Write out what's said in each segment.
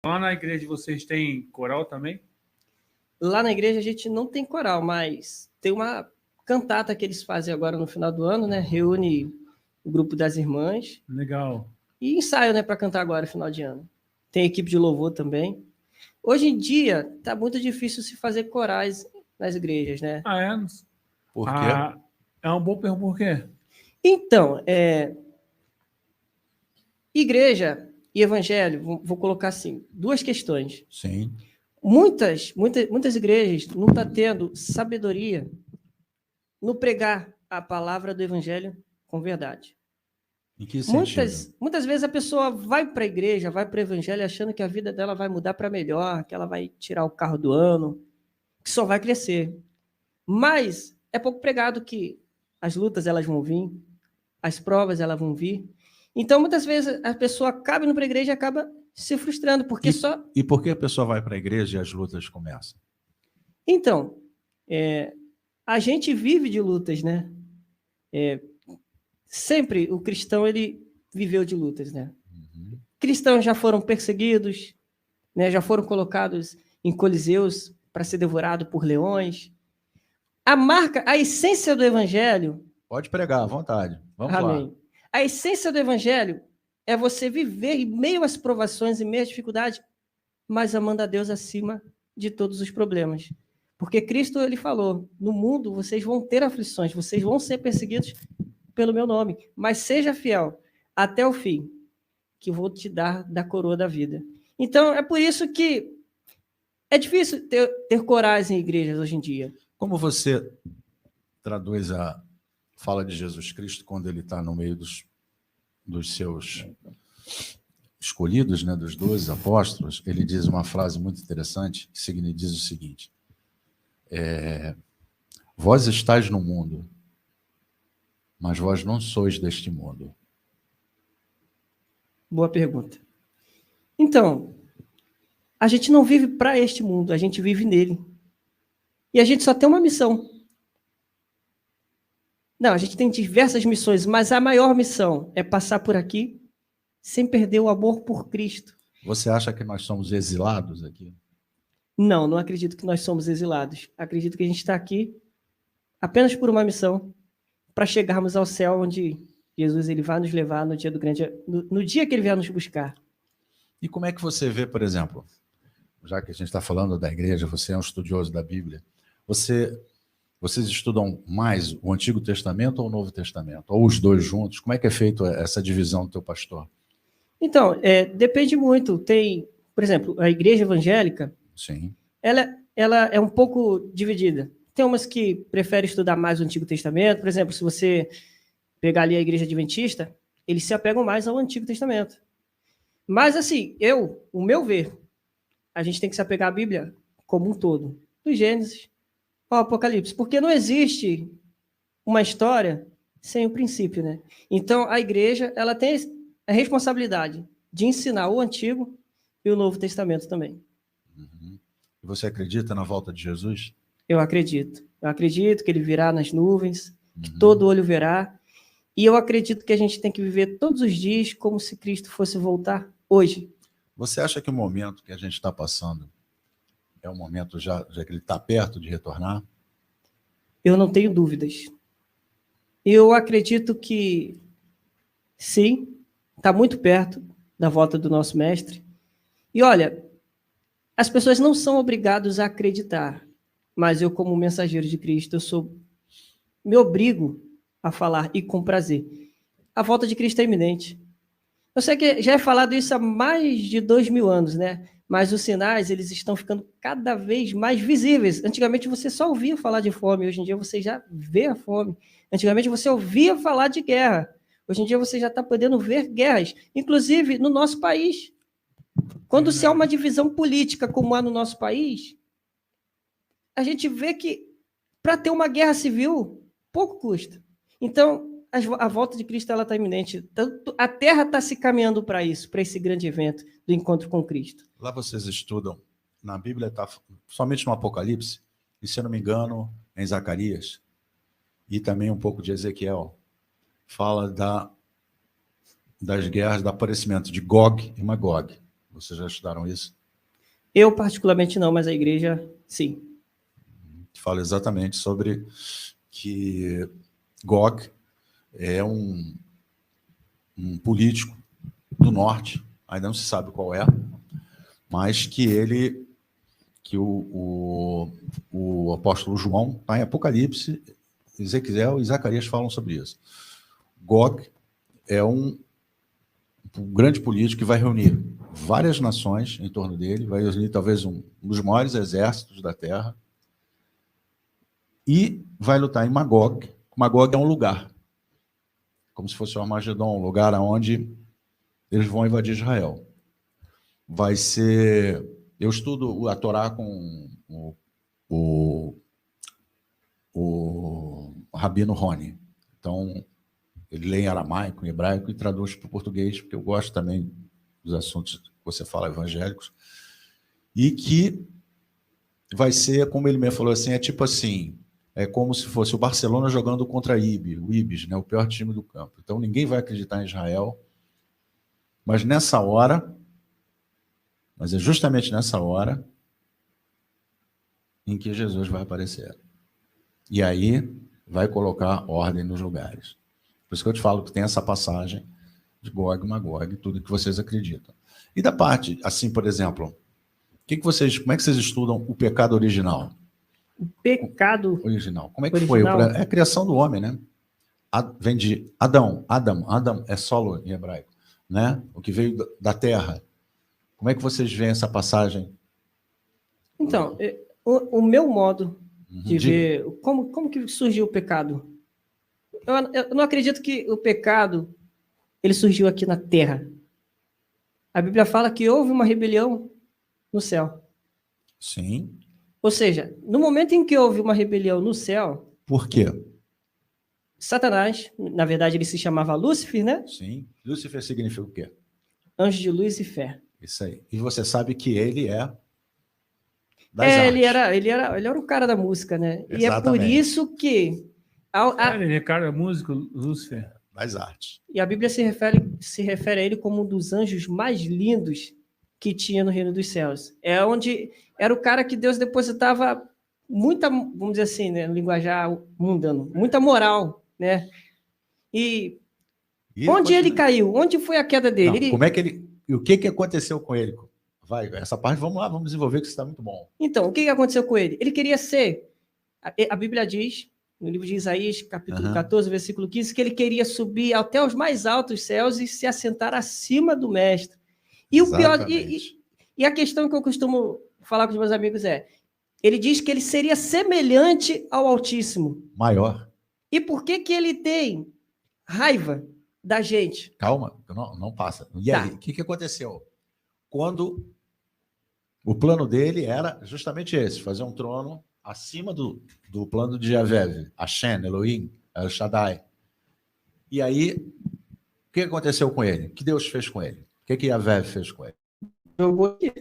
Lá na igreja de vocês tem coral também? Lá na igreja a gente não tem coral, mas tem uma cantata que eles fazem agora no final do ano, né? Reúne o grupo das irmãs. Legal. E ensaio, né, para cantar agora no final de ano. Tem equipe de louvor também. Hoje em dia tá muito difícil se fazer corais nas igrejas, né? Ah, é? Por quê? É um bom pergunta. Por quê? Então, igreja e evangelho, vou colocar assim, duas questões. Sim. Muitas igrejas não estão tendo sabedoria no pregar a palavra do evangelho com verdade. Em que sentido? Muitas vezes a pessoa vai para a igreja, vai para o evangelho achando que a vida dela vai mudar para melhor, que ela vai tirar o carro do ano, que só vai crescer. Mas é pouco pregado que as lutas elas vão vir, as provas elas vão vir. Então, muitas vezes a pessoa acaba indo para a igreja e acaba se frustrando, porque E por que a pessoa vai para a igreja e as lutas começam? Então, a gente vive de lutas, né? Sempre o cristão, ele viveu de lutas, né? Uhum. Cristãos já foram perseguidos, né? Já foram colocados em coliseus para ser devorado por leões. A essência do evangelho... Pode pregar à vontade. Vamos Amém. lá. A essência do evangelho é você viver em meio às provações, em meio às dificuldades, mas amando a Deus acima de todos os problemas. Porque Cristo, ele falou, no mundo vocês vão ter aflições, vocês vão ser perseguidos pelo meu nome, mas seja fiel até o fim, que eu vou te dar da coroa da vida. Então, é por isso que é difícil ter coragem em igrejas hoje em dia. Como você traduz a fala de Jesus Cristo quando ele está no meio dos seus escolhidos, né, dos 12 apóstolos? Ele diz uma frase muito interessante, que diz o seguinte: vós estáis no mundo, mas vós não sois deste mundo. Boa pergunta. Então, a gente não vive para este mundo, a gente vive nele. E a gente só tem uma missão. Não, a gente tem diversas missões, mas a maior missão é passar por aqui sem perder o amor por Cristo. Você acha que nós somos exilados aqui? Não, não acredito que nós somos exilados. Acredito que a gente está aqui apenas por uma missão, para chegarmos ao céu onde Jesus ele vai nos levar no dia do grande, no dia que ele vier nos buscar. E como é que você vê, por exemplo, já que a gente está falando da igreja, você é um estudioso da Bíblia, vocês estudam mais o Antigo Testamento ou o Novo Testamento? Ou os dois juntos? Como é que é feita essa divisão do teu pastor? Então, depende muito. Tem, por exemplo, a igreja evangélica, sim, ela é um pouco dividida. Tem umas que preferem estudar mais o Antigo Testamento. Por exemplo, se você pegar ali a igreja adventista, eles se apegam mais ao Antigo Testamento. Mas, assim, o meu ver, a gente tem que se apegar à Bíblia como um todo, do Gênesis ao Apocalipse, porque não existe uma história sem o princípio, né? Então, a igreja, ela tem a responsabilidade de ensinar o Antigo e o Novo Testamento também. Uhum. E você acredita na volta de Jesus? Eu acredito. Eu acredito que ele virá nas nuvens, que todo olho verá. E eu acredito que a gente tem que viver todos os dias como se Cristo fosse voltar hoje. Você acha que o momento que a gente está passando é um momento já que ele está perto de retornar? Eu não tenho dúvidas. Eu acredito que, sim, está muito perto da volta do nosso mestre. E olha, as pessoas não são obrigadas a acreditar, mas eu, como mensageiro de Cristo, me obrigo a falar e com prazer. A volta de Cristo é iminente. Eu sei que já é falado isso há mais de 2000 anos, né? Mas os sinais, eles estão ficando cada vez mais visíveis. Antigamente você só ouvia falar de fome, hoje em dia você já vê a fome. Antigamente você ouvia falar de guerra, hoje em dia você já está podendo ver guerras, inclusive no nosso país. Quando se há uma divisão política como há no nosso país, a gente vê que para ter uma guerra civil, pouco custa. Então, a volta de Cristo está iminente. A Terra está se caminhando para isso, para esse grande evento do encontro com Cristo. Lá vocês estudam, na Bíblia está somente no Apocalipse, e se eu não me engano, em Zacarias, e também um pouco de Ezequiel, fala das guerras, do aparecimento de Gog e Magog. Vocês já estudaram isso? Eu, particularmente, não, mas a igreja, sim. Que fala exatamente sobre que Gog é um político do norte, ainda não se sabe qual é, mas que o apóstolo João, está em Apocalipse, Ezequiel e Zacarias falam sobre isso. Gog é um grande político que vai reunir várias nações em torno dele, vai reunir talvez um dos maiores exércitos da Terra, e vai lutar em Magog. Magog é um lugar, como se fosse o Armagedon, um lugar onde eles vão invadir Israel. Vai ser... Eu estudo a Torá com o Rabino Roni. Então, ele lê em aramaico, em hebraico e traduz para o português, porque eu gosto também dos assuntos que você fala evangélicos. E que vai ser, como ele mesmo falou assim, é tipo assim, é como se fosse o Barcelona jogando contra o Ibis, né, o pior time do campo. Então, ninguém vai acreditar em Israel. Mas nessa hora, mas é justamente nessa hora em que Jesus vai aparecer. E aí vai colocar ordem nos lugares. Por isso que eu te falo que tem essa passagem de Gog e Magog, tudo que vocês acreditam. E da parte, assim, por exemplo, como é que vocês estudam o pecado original? O pecado Original. Como é que original? foi? É a criação do homem, né? Vem de Adão. Adam é solo em hebraico, né? O que veio da terra. Como é que vocês veem essa passagem? Então, o meu modo de ver como que surgiu o pecado. Eu não acredito que o pecado ele surgiu aqui na terra. A Bíblia fala que houve uma rebelião no céu. Sim. Ou seja, no momento em que houve uma rebelião no céu, Por quê? Satanás, na verdade ele se chamava Lúcifer, né? Sim. Lúcifer significa o quê? Anjo de luz e fé. Isso aí. E você sabe que ele é das artes. Ele era o cara da música, né? Exatamente. E é por isso que Ele é cara músico, Lúcifer. Das artes. e a Bíblia se refere a ele como um dos anjos mais lindos que tinha no reino dos céus. É onde era o cara que Deus depositava muita, vamos dizer assim, né, no linguajar mundano, muita moral, né? E onde ele caiu? Onde foi a queda dele? Não, como é que ele... E o que aconteceu com ele? Vai, essa parte, vamos lá, vamos desenvolver, que isso está muito bom. Então, o que aconteceu com ele? Ele queria ser... A Bíblia diz, no livro de Isaías, capítulo 14, versículo 15, que ele queria subir até os mais altos céus e se assentar acima do mestre. E o pior... E a questão que eu costumo falar com os meus amigos é, ele diz que ele seria semelhante ao Altíssimo. Maior. E por que ele tem raiva da gente? Calma, não passa. E aí, o que aconteceu? Quando o plano dele era justamente esse, fazer um trono acima do plano de Javé, Hashem, Elohim, El Shaddai. E aí, o que aconteceu com ele? O que Deus fez com ele? O que Javé fez com ele? Jogou aqui.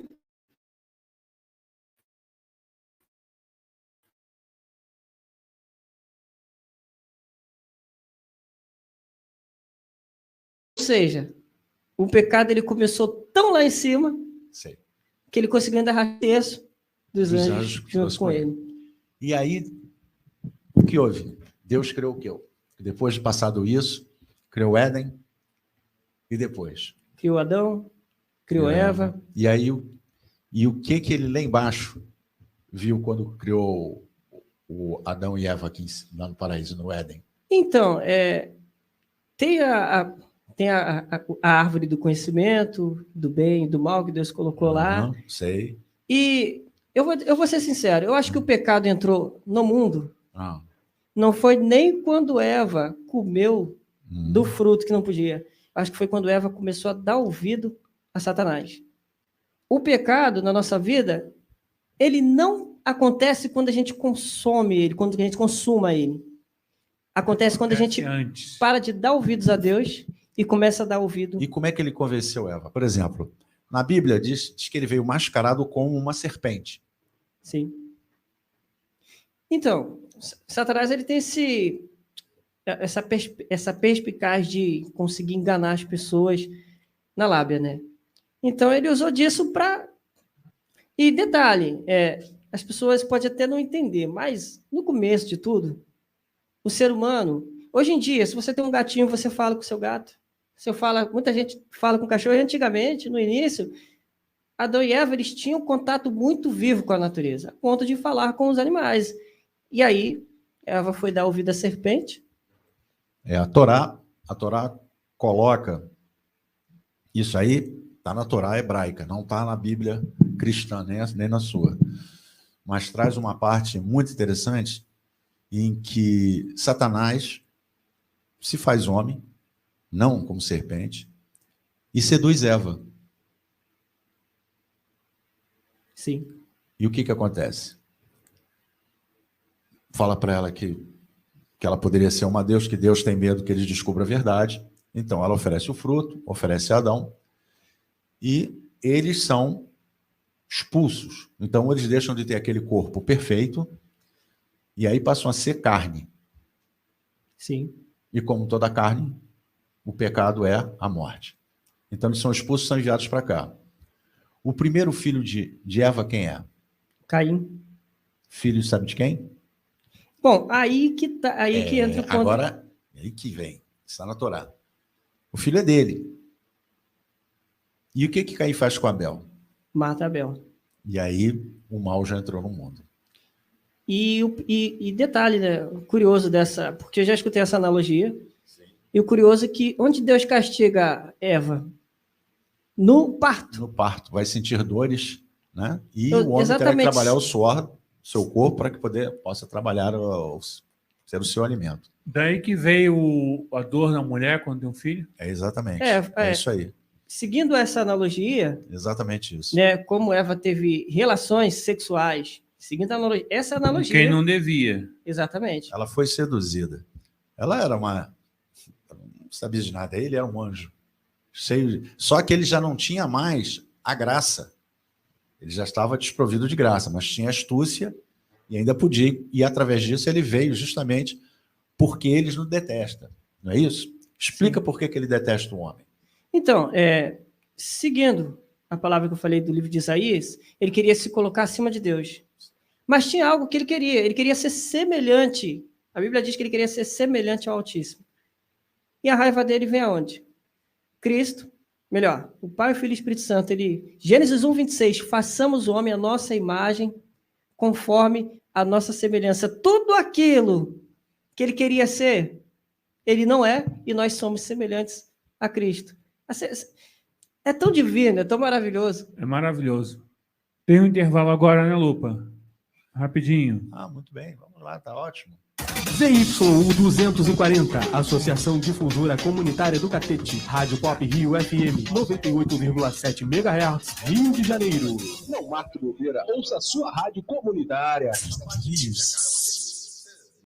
Ou seja, o pecado ele começou tão lá em cima que ele conseguiu ainda arrastar terço dos anjos junto com ele. E aí, o que houve? Deus criou o quê? Depois de passado isso, criou Éden e depois? Criou Adão, criou Eva. E aí, e o que ele lá embaixo viu quando criou o Adão e Eva aqui lá no paraíso, no Éden? Então, tem a árvore do conhecimento, do bem e do mal que Deus colocou lá. Sei. E eu vou ser sincero, eu acho que o pecado entrou no mundo. Não foi nem quando Eva comeu do fruto que não podia. Acho que foi quando Eva começou a dar ouvido a Satanás. O pecado na nossa vida, ele não acontece quando a gente consome ele, quando a gente consuma ele. Acontece quando a gente para de dar ouvidos a Deus e começa a dar ouvido. E como é que ele convenceu Eva? Por exemplo, na Bíblia diz que ele veio mascarado como uma serpente. Sim. Então, Satanás ele tem essa perspicaz de conseguir enganar as pessoas na lábia, né? Então, ele usou disso para... E detalhe, as pessoas podem até não entender, mas no começo de tudo, o ser humano... Hoje em dia, se você tem um gatinho, você fala com o seu gato. Muita gente fala com o cachorro. Antigamente, no início, Adão e Eva, eles tinham contato muito vivo com a natureza, a ponto de falar com os animais. E aí, Eva foi dar ouvido à serpente. A Torá coloca isso aí, está na Torá hebraica, não está na Bíblia cristã, nem na sua. Mas traz uma parte muito interessante em que Satanás se faz homem, não como serpente, e seduz Eva. Sim. E o que acontece? Fala para ela que ela poderia ser uma Deus, que Deus tem medo que eles descubram a verdade. Então, ela oferece o fruto, oferece a Adão, e eles são expulsos. Então, eles deixam de ter aquele corpo perfeito, e aí passam a ser carne. Sim. E como toda carne, o pecado é a morte. Então, eles são expulsos e são enviados para cá. O primeiro filho de Eva, quem é? Caim. Filho, sabe de quem? Bom, aí que entra o ponto. Agora, aí que vem. Está na Torá. O filho é dele. E o que Caim faz com Abel? Mata Abel. E aí, o mal já entrou no mundo. E detalhe, né, curioso dessa, porque eu já escutei essa analogia, Sim. E o curioso é que onde Deus castiga Eva? No parto. No parto, vai sentir dores, né? E o homem exatamente. terá que trabalhar o suor do seu corpo para que possa trabalhar ser o seu alimento. Daí que veio a dor na mulher quando tem um filho? Exatamente. É isso aí. Seguindo essa analogia, exatamente isso. Né, como Eva teve relações sexuais, seguindo essa analogia. Quem não devia. Exatamente. Ela foi seduzida. Ela era não sabia de nada. Ele era um anjo. Só que ele já não tinha mais a graça. Ele já estava desprovido de graça, mas tinha astúcia e ainda podia. E através disso ele veio justamente porque eles nos detestam. Não é isso? Explica por que ele detesta o homem. Então, seguindo a palavra que eu falei do livro de Isaías, ele queria se colocar acima de Deus. Mas tinha algo que ele queria ser semelhante. A Bíblia diz que ele queria ser semelhante ao Altíssimo. E a raiva dele vem aonde? Cristo, melhor, o Pai, o Filho e o Espírito Santo, Gênesis 1:26, façamos o homem à nossa imagem, conforme a nossa semelhança. Tudo aquilo que ele queria ser, ele não é, e nós somos semelhantes a Cristo. É tão divino, é tão maravilhoso. É maravilhoso. Tem um intervalo agora, né, Lupa? Rapidinho. Muito bem, vamos lá, tá ótimo. ZYU 240, Associação Difusora Comunitária do Catete, Rádio Pop Rio FM, 98,7 MHz, Rio de Janeiro. Não, Marco Oliveira, ouça a sua rádio comunitária. Isso.